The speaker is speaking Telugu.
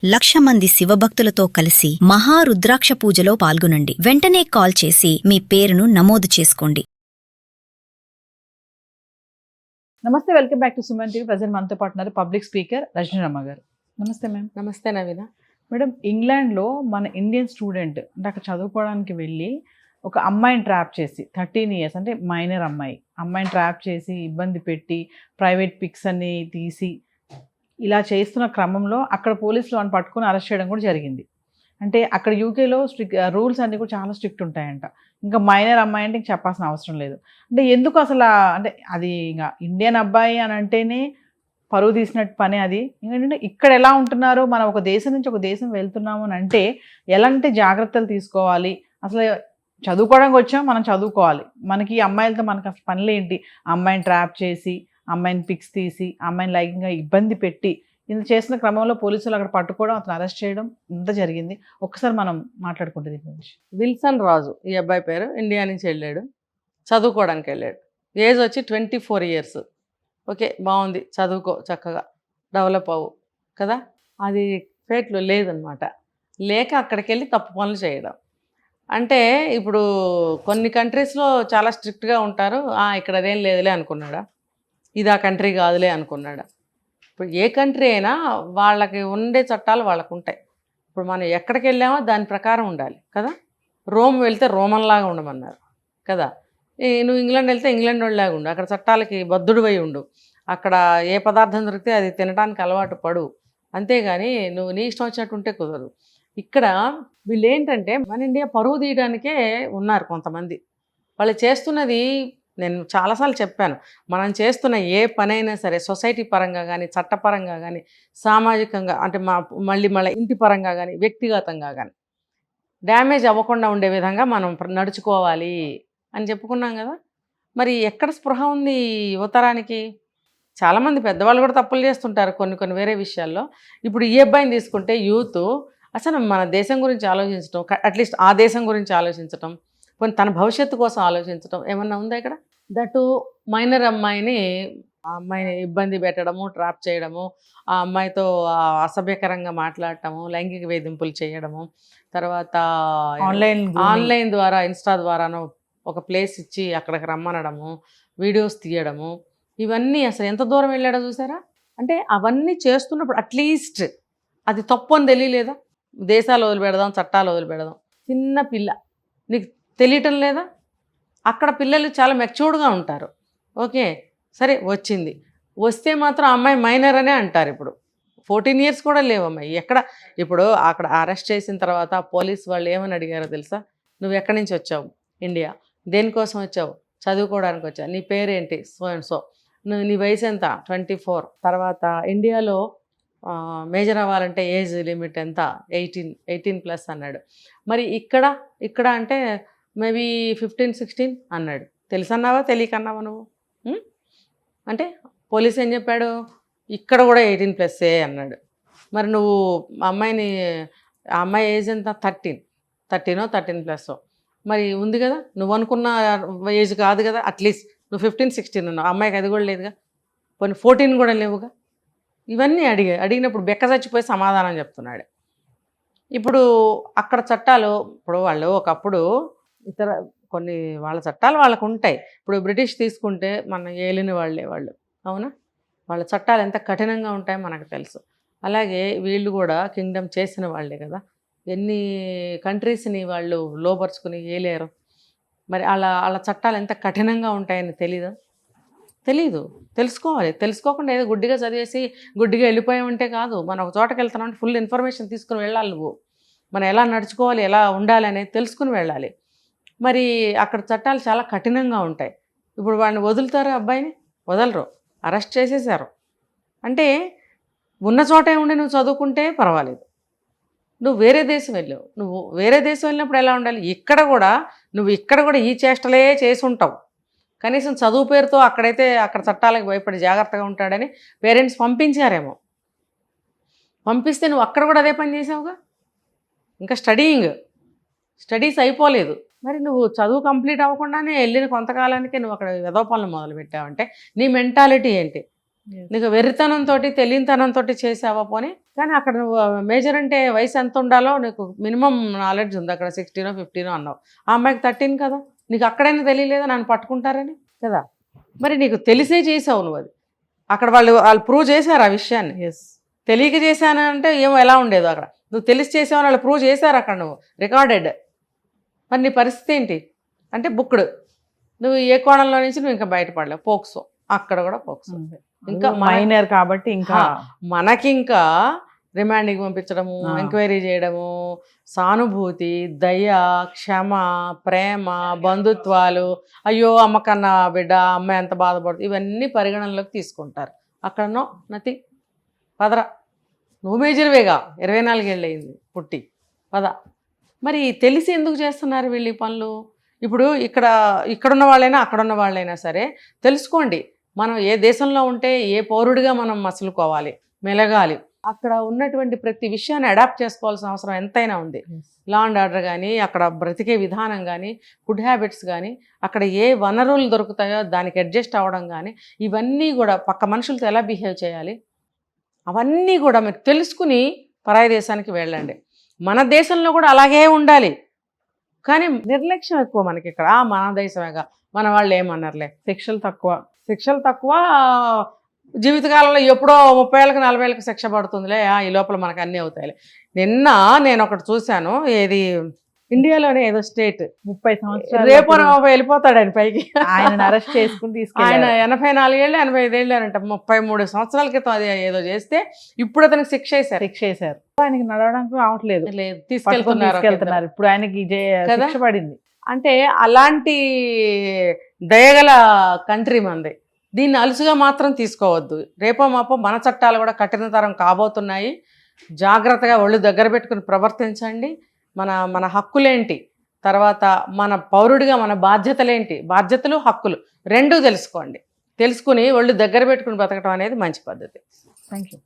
1,00,000 మంది శివభక్తులతో కలిసి మహారుద్రాక్ష పూజలో పాల్గొనండి. వెంటనే కాల్ చేసి మీ పేరును నమోదు చేసుకోండి. నమస్తే, welcome back to Suman TV. Present మనతో పాటు ఉన్నారు పబ్లిక్ స్పీకర్ రజనీరమ్మ గారు. నమస్తే మ్యామ్. నమస్తే నవీన. మేడం, ఇంగ్లాండ్లో మన ఇండియన్ స్టూడెంట్ అంటే అక్కడ చదువుకోవడానికి వెళ్ళి ఒక అమ్మాయిని ట్రాప్ చేసి 13 years అంటే మైనర్ అమ్మాయిని ట్రాప్ చేసి ఇబ్బంది పెట్టి ప్రైవేట్ పిక్స్ అన్ని తీసి ఇలా చేస్తున్న క్రమంలో అక్కడ పోలీసులు అని పట్టుకొని అరెస్ట్ చేయడం కూడా జరిగింది. అంటే అక్కడ యూకేలో రూల్స్ అన్నీ కూడా చాలా స్ట్రిక్ట్ ఉంటాయంట. ఇంకా మైనర్ అమ్మాయి అంటే ఇంక చెప్పాల్సిన అవసరం లేదు. అంటే ఎందుకు అసలు అంటే అది ఇంకా ఇండియన్ అబ్బాయి అని అంటేనే పరువు తీసినట్టు పని అది. ఎందుకంటే ఇక్కడ ఎలా ఉంటున్నారో, మనం ఒక దేశం నుంచి ఒక దేశం వెళ్తున్నాము అని అంటే ఎలాంటి జాగ్రత్తలు తీసుకోవాలి, అసలు చదువుకోవడానికి వచ్చాం, మనం చదువుకోవాలి, మనకి అమ్మాయిలతో మనకు అసలు పనులేంటి, అమ్మాయిని ట్రాప్ చేసి అమ్మాయిని పిక్స్ తీసి అమ్మాయిని లైంగికంగా ఇబ్బంది పెట్టి ఇంత చేసిన క్రమంలో పోలీసులు అక్కడ పట్టుకోవడం, అతను అరెస్ట్ చేయడం ఇంత జరిగింది. ఒక్కసారి మనం మాట్లాడుకుంటే దీని గురించి. విల్సన్ రాజు ఈ అబ్బాయి పేరు. ఇండియా నుంచి వెళ్ళాడు, చదువుకోవడానికి వెళ్ళాడు. ఏజ్ వచ్చి 24 years. ఓకే, బాగుంది, చదువుకో, చక్కగా డెవలప్ అవ్వు కదా. అది ఫేట్లో లేదనమాట. లేక అక్కడికి వెళ్ళి తప్పు పనులు చేయడం. అంటే ఇప్పుడు కొన్ని కంట్రీస్లో చాలా స్ట్రిక్ట్గా ఉంటారు. ఇక్కడ అదేం లేదులే అనుకున్నాడా, ఇది ఆ కంట్రీ కాదులే అనుకున్నాడా. ఇప్పుడు ఏ కంట్రీ అయినా వాళ్ళకి ఉండే చట్టాలు వాళ్ళకు ఉంటాయి. ఇప్పుడు మనం ఎక్కడికి వెళ్ళామో దాని ప్రకారం ఉండాలి కదా. రోమ్ వెళ్తే రోమన్లాగా ఉండమన్నారు కదా. నువ్వు ఇంగ్లాండ్ వెళ్తే ఇంగ్లాండ్ వాళ్ళలాగా ఉండు, అక్కడ చట్టాలకి బద్ధుడివై ఉండు, అక్కడ ఏ పదార్థం దొరికితే అది తినడానికి అలవాటు పడు. అంతేగాని నువ్వు నీ ఇష్టం వచ్చినట్టు ఉంటే కుదరదు. ఇక్కడ వీళ్ళు ఏంటంటే మన ఇండియా పరువు తీయడానికే ఉన్నారు కొంతమంది. వాళ్ళు చేస్తున్నది, నేను చాలాసార్లు చెప్పాను, మనం చేస్తున్న ఏ పనైనా సరే సొసైటీ పరంగా కానీ, చట్టపరంగా కానీ, సామాజికంగా అంటే మళ్ళీ ఇంటి పరంగా కానీ, వ్యక్తిగతంగా కానీ డ్యామేజ్ అవ్వకుండా ఉండే విధంగా మనం నడుచుకోవాలి అని చెప్పుకున్నాం కదా. మరి ఎక్కడ స్పృహ ఉంది యువతరానికి? చాలామంది పెద్దవాళ్ళు కూడా తప్పులు చేస్తుంటారు కొన్ని వేరే విషయాల్లో. ఇప్పుడు ఈ అబ్బాయిని తీసుకుంటే యూత్ అసలు మన దేశం గురించి ఆలోచించడం, అట్లీస్ట్ ఆ దేశం గురించి ఆలోచించడం, కొన్ని తన భవిష్యత్తు కోసం ఆలోచించడం ఏమన్నా ఉందా ఇక్కడ? దట్టు మైనర్ అమ్మాయిని ఇబ్బంది పెట్టడము, ట్రాప్ చేయడము, ఆ అమ్మాయితో అసభ్యకరంగా మాట్లాడటము, లైంగిక వేధింపులు చేయడము, తర్వాత ఆన్లైన్ ద్వారా ఇన్స్టా ద్వారాను ఒక ప్లేస్ ఇచ్చి అక్కడికి రమ్మనడము, వీడియోస్ తీయడము, ఇవన్నీ అసలు ఎంత దూరం వెళ్ళాడో చూసారా. అంటే అవన్నీ చేస్తున్నప్పుడు అట్లీస్ట్ అది తప్పు అని తెలియలేదా? దేశాలు వదిలిపెడదాం, చట్టాలు వదిలిపెడదాం, చిన్న పిల్ల నీకు తెలియటం లేదా? అక్కడ పిల్లలు చాలా మెచ్యూర్డ్గా ఉంటారు. ఓకే సరే, వస్తే మాత్రం అమ్మాయి మైనర్ అనే అంటారు. ఇప్పుడు 14 years కూడా లేవు అమ్మాయి. ఇప్పుడు అక్కడ అరెస్ట్ చేసిన తర్వాత పోలీస్ వాళ్ళు ఏమని అడిగారో తెలుసా? నువ్వు ఎక్కడి నుంచి వచ్చావు? ఇండియా. దేనికోసం వచ్చావు? చదువుకోవడానికి వచ్చావు. నీ పేరేంటి? So and so. నీ వయసు ఎంత? 24. తర్వాత ఇండియాలో మేజర్ అవ్వాలంటే ఏజ్ లిమిట్ ఎంత? 18+ అన్నాడు. మరి ఇక్కడ అంటే మేబీ 15-16 అన్నాడు. తెలుసన్నావా తెలియకన్నావా నువ్వు? అంటే పోలీస్ ఏం చెప్పాడు? ఇక్కడ కూడా 18+ అన్నాడు. మరి నువ్వు అమ్మాయి ఏజ్ ఎంత? 13+. మరి ఉంది కదా, నువ్వు అనుకున్న ఏజ్ కాదు కదా. అట్లీస్ట్ నువ్వు 15-16 ఉన్నావు, అమ్మాయికి అది కూడా లేదుగా, పోనీ 14 కూడా లేవుగా. ఇవన్నీ అడిగినప్పుడు బెక్క చచ్చిపోయి సమాధానం చెప్తున్నాడు. ఇప్పుడు అక్కడ చట్టాలు, ఇప్పుడు వాళ్ళు ఒకప్పుడు కొన్ని వాళ్ళ చట్టాలు వాళ్ళకు ఉంటాయి. ఇప్పుడు బ్రిటిష్ తీసుకుంటే మన ఏలిన వాళ్ళు అవునా, వాళ్ళ చట్టాలు ఎంత కఠినంగా ఉంటాయో మనకు తెలుసు. అలాగే వీళ్ళు కూడా కింగ్డమ్ చేసిన వాళ్ళే కదా. ఎన్ని కంట్రీస్ని వాళ్ళు లోపరుచుకుని ఏలేరు. మరి వాళ్ళ చట్టాలు ఎంత కఠినంగా ఉంటాయని తెలీదు. తెలుసుకోవాలి. తెలుసుకోకుండా ఏదో గుడ్డిగా చదివేసి గుడ్డిగా వెళ్ళిపోయామంటే కాదు. మనం ఒక చోటకి వెళ్తున్నామంటే ఫుల్ ఇన్ఫర్మేషన్ తీసుకుని వెళ్ళాలి. నువ్వు మనం ఎలా నడుచుకోవాలి, ఎలా ఉండాలి అనేది తెలుసుకుని వెళ్ళాలి. మరి అక్కడ చట్టాలు చాలా కఠినంగా ఉంటాయి. ఇప్పుడు వాడిని వదులుతారు, అబ్బాయిని వదలరు, అరెస్ట్ చేసేసారు. అంటే ఉన్న చోటే ఉండి నువ్వు చదువుకుంటే పర్వాలేదు. నువ్వు వేరే దేశం వెళ్ళినప్పుడు ఎలా ఉండాలి? ఇక్కడ కూడా ఈ చేష్టలే చేసి ఉంటావు. కనీసం చదువు పేరుతో అక్కడ చట్టాలకు భయపడి జాగ్రత్తగా ఉంటాడని పేరెంట్స్ పంపించారేమో. పంపిస్తే నువ్వు అక్కడ కూడా అదే పని చేసావుగా. ఇంకా స్టడీస్ అయిపోలేదు. మరి నువ్వు చదువు కంప్లీట్ అవ్వకుండానే వెళ్ళిన కొంతకాలానికి నువ్వు అక్కడ ఏదో పనులు మొదలుపెట్టావంటే నీ మెంటాలిటీ ఏంటి? నీకు వెర్రితనంతో తెలియనితనంతో చేసావా పోనీ. కానీ అక్కడ నువ్వు మేజర్ అంటే వయసు ఎంత ఉండాలో నీకు మినిమం నాలెడ్జ్ ఉంది. అక్కడ 16 15 అన్నావు, ఆ అమ్మాయికి 13 కదా. నీకు అక్కడైనా తెలియలేదా నన్ను పట్టుకుంటారని కదా. మరి నీకు తెలిసే చేసావు నువ్వు అది. అక్కడ వాళ్ళు ప్రూవ్ చేశారు ఆ విషయాన్ని. ఎస్, తెలియక చేశానంటే ఏమో ఎలా ఉండేదో. అక్కడ నువ్వు తెలిసి చేసావని వాళ్ళు ప్రూవ్ చేశారు అక్కడ, నువ్వు రికార్డెడ్. మరి నీ పరిస్థితి ఏంటి అంటే బుక్డ్. నువ్వు ఏ కోణంలో నుంచి నువ్వు ఇంకా బయటపడలేవు. పోక్సో, అక్కడ కూడా పోక్సో. ఇంకా మైనర్ కాబట్టి ఇంకా మనకింకా రిమాండింగ్ పంపించడము, ఎంక్వైరీ చేయడము, సానుభూతి, దయ, క్షమ, ప్రేమ, బంధుత్వాలు, అయ్యో అమ్మకన్నా బిడ్డ, అమ్మ ఎంత బాధపడుతుంది, ఇవన్నీ పరిగణనలోకి తీసుకుంటారు. అక్కడనో నథింగ్. పదరా, నువ్వు మేజర్వేగా, 24 ఏళ్ళు అయింది పుట్టి, పద. మరి తెలిసి ఎందుకు చేస్తున్నారు వీళ్ళు ఈ పనులు? ఇప్పుడు ఇక్కడున్న వాళ్ళైనా అక్కడున్న వాళ్ళైనా సరే తెలుసుకోండి. మనం ఏ దేశంలో ఉంటే ఏ పౌరుడిగా మనం మసులుకోవాలి, మెలగాలి. అక్కడ ఉన్నటువంటి ప్రతి విషయాన్ని అడాప్ట్ చేసుకోవాల్సిన అవసరం ఎంతైనా ఉంది. లా అండ్ ఆర్డర్ కానీ, అక్కడ బ్రతికే విధానం కానీ, ఫుడ్ హ్యాబిట్స్ కానీ, అక్కడ ఏ వనరులు దొరుకుతాయో దానికి అడ్జస్ట్ అవ్వడం కానీ, ఇవన్నీ కూడా పక్క మనుషులతో ఎలా బిహేవ్ చేయాలి, అవన్నీ కూడా మీరు తెలుసుకుని పరాయి దేశానికి వెళ్ళండి. మన దేశంలో కూడా అలాగే ఉండాలి. కానీ నిర్లక్ష్యం ఎక్కువ మనకి ఇక్కడ. మన దేశమేగా, మన వాళ్ళు ఏమన్నారులే, శిక్షలు తక్కువ, జీవితకాలంలో ఎప్పుడో 30 ఏళ్ళకి 40 ఏళ్ళకి శిక్ష పడుతుందిలే, ఈ లోపల మనకు అన్నీ అవుతాయిలే. నిన్న నేను ఒకటి చూశాను, ఏది ఇండియాలోనే ఏదో స్టేట్ 30 సంవత్సరాలు రేపు వెళ్ళిపోతాడు ఆయన పైకి. ఆయన అరెస్ట్ చేసుకుని ఆయన తీసుకెళ్ళారు. 84 ఏళ్ళు 85 ఏళ్ళు అంట. 33 సంవత్సరాల క్రితం అది ఏదో చేస్తే ఇప్పుడు అతనికి శిక్ష వేశారు. ఆయనకి నడవడానికి రావట్లేదు, తీసుకెళ్తున్నారు. ఇప్పుడు ఆయనకి శిక్ష పడింది. అంటే అలాంటి దయగల కంట్రీ మంది. దీన్ని అలుసుగా మాత్రం తీసుకోవద్దు. రేపో మాపో మన చట్టాలు కూడా కఠినతరం కాబోతున్నాయి. జాగ్రత్తగా ఒళ్ళు దగ్గర పెట్టుకుని ప్రవర్తించండి. మన హక్కులేంటి, తర్వాత మన పౌరుడిగా మన బాధ్యతలేంటి, బాధ్యతలు హక్కులు రెండూ తెలుసుకోండి. తెలుసుకుని ఒళ్ళు దగ్గర పెట్టుకుని బతకడం అనేది మంచి పద్ధతి. Thank you.